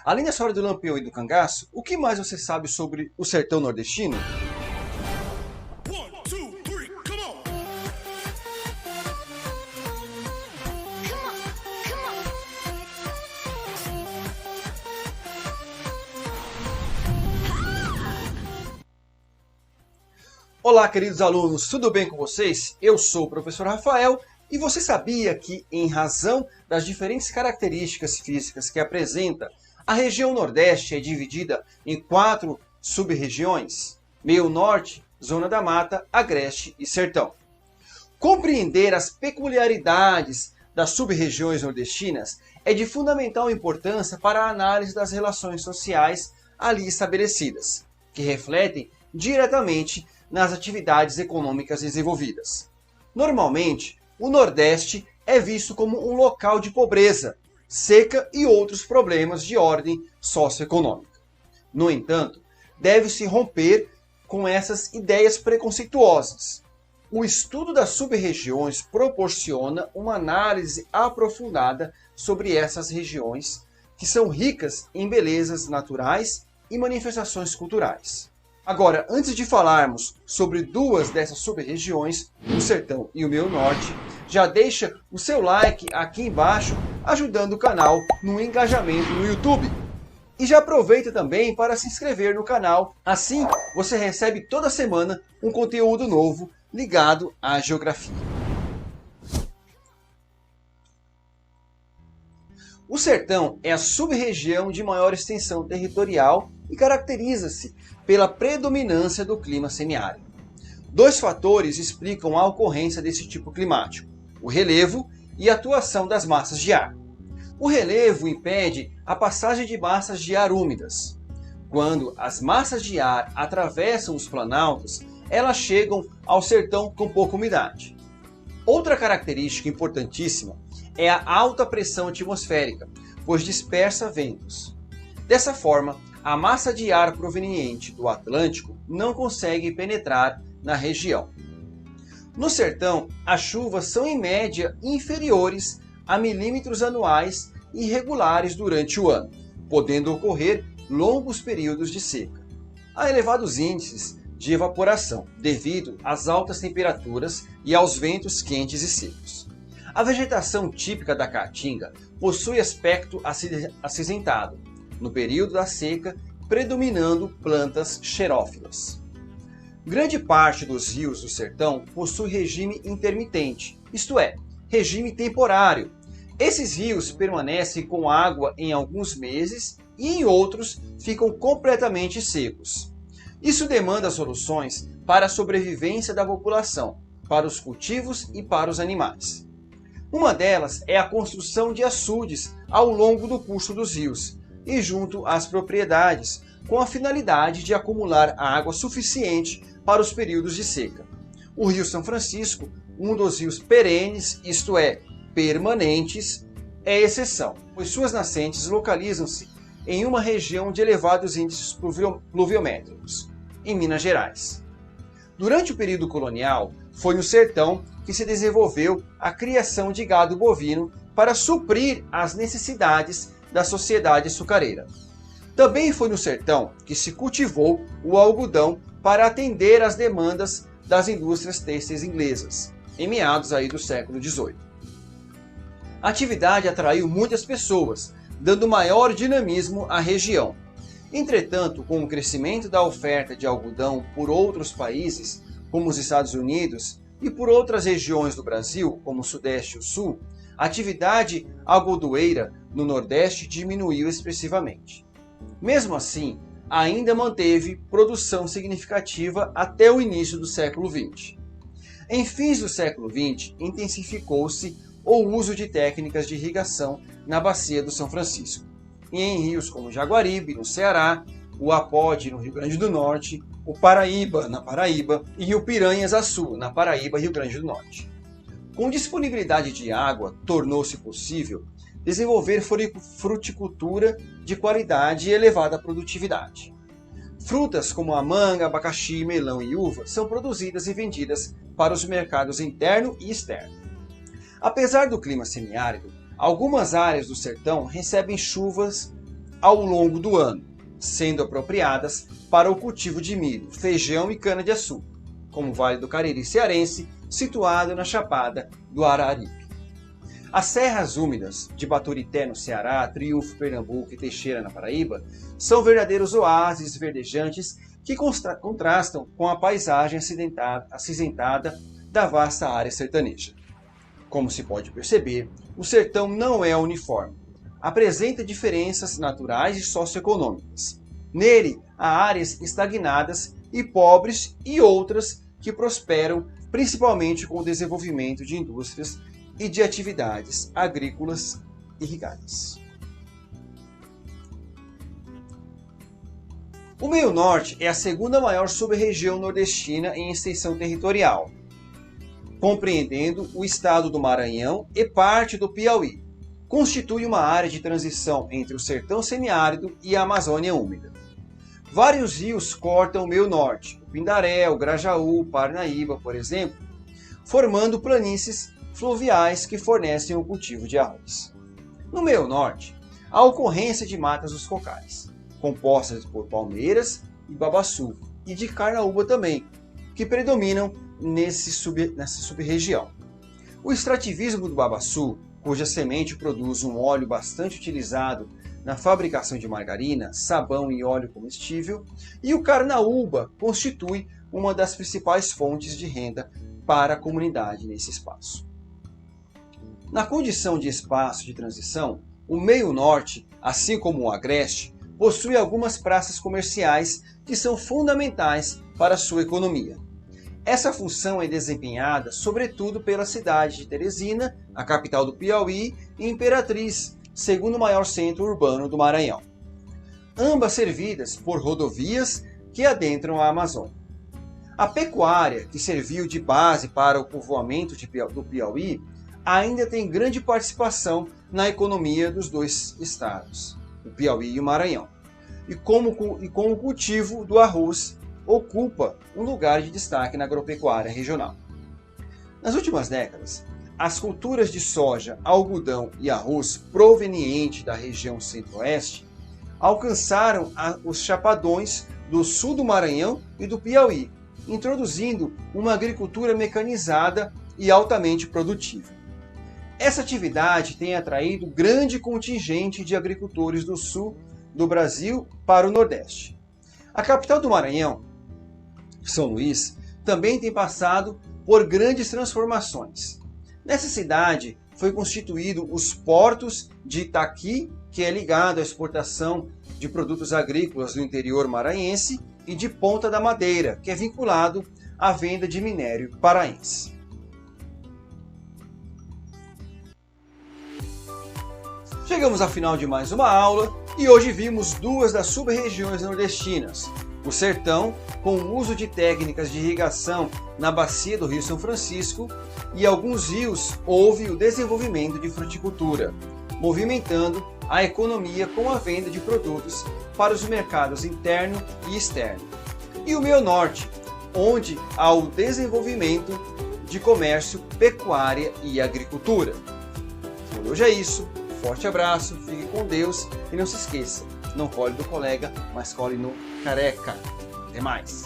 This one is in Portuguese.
Além da história do Lampião e do cangaço, o que mais você sabe sobre o sertão nordestino? Olá, queridos alunos, tudo bem com vocês? Eu sou o professor Rafael e você sabia que, em razão das diferentes características físicas que apresenta, a região Nordeste é dividida em 4 sub-regiões: Meio Norte, Zona da Mata, Agreste e Sertão. Compreender as peculiaridades das sub-regiões nordestinas é de fundamental importância para a análise das relações sociais ali estabelecidas, que refletem diretamente nas atividades econômicas desenvolvidas. Normalmente, o Nordeste é visto como um local de pobreza, seca e outros problemas de ordem socioeconômica. No entanto, deve-se romper com essas ideias preconceituosas. O estudo das sub-regiões proporciona uma análise aprofundada sobre essas regiões, que são ricas em belezas naturais e manifestações culturais. Agora, antes de falarmos sobre duas dessas sub-regiões, o Sertão e o Meio Norte, já deixa o seu like aqui embaixo, ajudando o canal no engajamento no YouTube. E já aproveita também para se inscrever no canal, assim você recebe toda semana um conteúdo novo ligado à geografia. O Sertão é a sub-região de maior extensão territorial e caracteriza-se pela predominância do clima semiárido. 2 fatores explicam a ocorrência desse tipo climático: o relevo e a atuação das massas de ar. O relevo impede a passagem de massas de ar úmidas. Quando as massas de ar atravessam os planaltos, elas chegam ao sertão com pouca umidade. Outra característica importantíssima é a alta pressão atmosférica, pois dispersa ventos. Dessa forma, a massa de ar proveniente do Atlântico não consegue penetrar na região. No sertão, as chuvas são em média inferiores a milímetros anuais e irregulares durante o ano, podendo ocorrer longos períodos de seca. Há elevados índices de evaporação devido às altas temperaturas e aos ventos quentes e secos. A vegetação típica da Caatinga possui aspecto acinzentado, no período da seca, predominando plantas xerófilas. Grande parte dos rios do sertão possui regime intermitente, isto é, regime temporário. Esses rios permanecem com água em alguns meses e em outros ficam completamente secos. Isso demanda soluções para a sobrevivência da população, para os cultivos e para os animais. Uma delas é a construção de açudes ao longo do curso dos rios e junto às propriedades, com a finalidade de acumular água suficiente para os períodos de seca. O Rio São Francisco, um dos rios perenes, isto é, permanentes, é exceção, pois suas nascentes localizam-se em uma região de elevados índices pluviométricos, em Minas Gerais. Durante o período colonial, foi no sertão que se desenvolveu a criação de gado bovino para suprir as necessidades da sociedade açucareira. Também foi no sertão que se cultivou o algodão para atender às demandas das indústrias têxteis inglesas, em meados do século XVIII. A atividade atraiu muitas pessoas, dando maior dinamismo à região. Entretanto, com o crescimento da oferta de algodão por outros países, como os Estados Unidos, e por outras regiões do Brasil, como o Sudeste e o Sul, a atividade algodoeira no Nordeste diminuiu expressivamente. Mesmo assim, ainda manteve produção significativa até o início do século XX. Em fins do século XX, intensificou-se o uso de técnicas de irrigação na Bacia do São Francisco, e em rios como Jaguaribe, no Ceará, o Apode, no Rio Grande do Norte, o Paraíba, na Paraíba, e o Piranhas-Açu, na Paraíba, Rio Grande do Norte. Com disponibilidade de água, tornou-se possível desenvolver fruticultura de qualidade e elevada produtividade. Frutas como a manga, abacaxi, melão e uva são produzidas e vendidas para os mercados interno e externo. Apesar do clima semiárido, algumas áreas do sertão recebem chuvas ao longo do ano, sendo apropriadas para o cultivo de milho, feijão e cana-de-açúcar, como o Vale do Cariri cearense, situado na Chapada do Araripe. As serras úmidas de Baturité, no Ceará, Triunfo, Pernambuco e Teixeira, na Paraíba, são verdadeiros oásis verdejantes que contrastam com a paisagem acinzentada da vasta área sertaneja. Como se pode perceber, o sertão não é uniforme. Apresenta diferenças naturais e socioeconômicas. Nele, há áreas estagnadas e pobres e outras que prosperam principalmente com o desenvolvimento de indústrias e de atividades agrícolas irrigadas. O Meio Norte é a segunda maior sub-região nordestina em extensão territorial, compreendendo o estado do Maranhão e parte do Piauí. Constitui uma área de transição entre o sertão semiárido e a Amazônia úmida. Vários rios cortam o Meio Norte, o Pindaré, o Grajaú, o Parnaíba, por exemplo, formando planícies fluviais que fornecem o cultivo de arroz. No Meio Norte, há a ocorrência de matas dos cocais, compostas por palmeiras e babaçu, e de carnaúba também, que predominam nessa sub-região. O extrativismo do babaçu, cuja semente produz um óleo bastante utilizado na fabricação de margarina, sabão e óleo comestível, e o carnaúba constitui uma das principais fontes de renda para a comunidade nesse espaço. Na condição de espaço de transição, o Meio Norte, assim como o Agreste, possui algumas praças comerciais que são fundamentais para a sua economia. Essa função é desempenhada sobretudo pela cidade de Teresina, a capital do Piauí, e Imperatriz, segundo maior centro urbano do Maranhão. Ambas servidas por rodovias que adentram a Amazônia. A pecuária, que serviu de base para o povoamento do Piauí, ainda tem grande participação na economia dos dois estados, o Piauí e o Maranhão. E com o cultivo do arroz, ocupa um lugar de destaque na agropecuária regional. Nas últimas décadas, as culturas de soja, algodão e arroz provenientes da região centro-oeste alcançaram os chapadões do sul do Maranhão e do Piauí, introduzindo uma agricultura mecanizada e altamente produtiva. Essa atividade tem atraído grande contingente de agricultores do sul do Brasil para o Nordeste. A capital do Maranhão, São Luís, também tem passado por grandes transformações. Nessa cidade foi constituído os portos de Itaqui, que é ligado à exportação de produtos agrícolas do interior maranhense, e de Ponta da Madeira, que é vinculado à venda de minério paraense. Chegamos ao final de mais uma aula e hoje vimos duas das sub-regiões nordestinas. O sertão, com o uso de técnicas de irrigação na bacia do Rio São Francisco, e alguns rios houve o desenvolvimento de fruticultura, movimentando a economia com a venda de produtos para os mercados interno e externo. E o Meio Norte, onde há o desenvolvimento de comércio, pecuária e agricultura. Por hoje é isso. Forte abraço, fique com Deus e não se esqueça, não cole do colega, mas cole no careca. Até mais!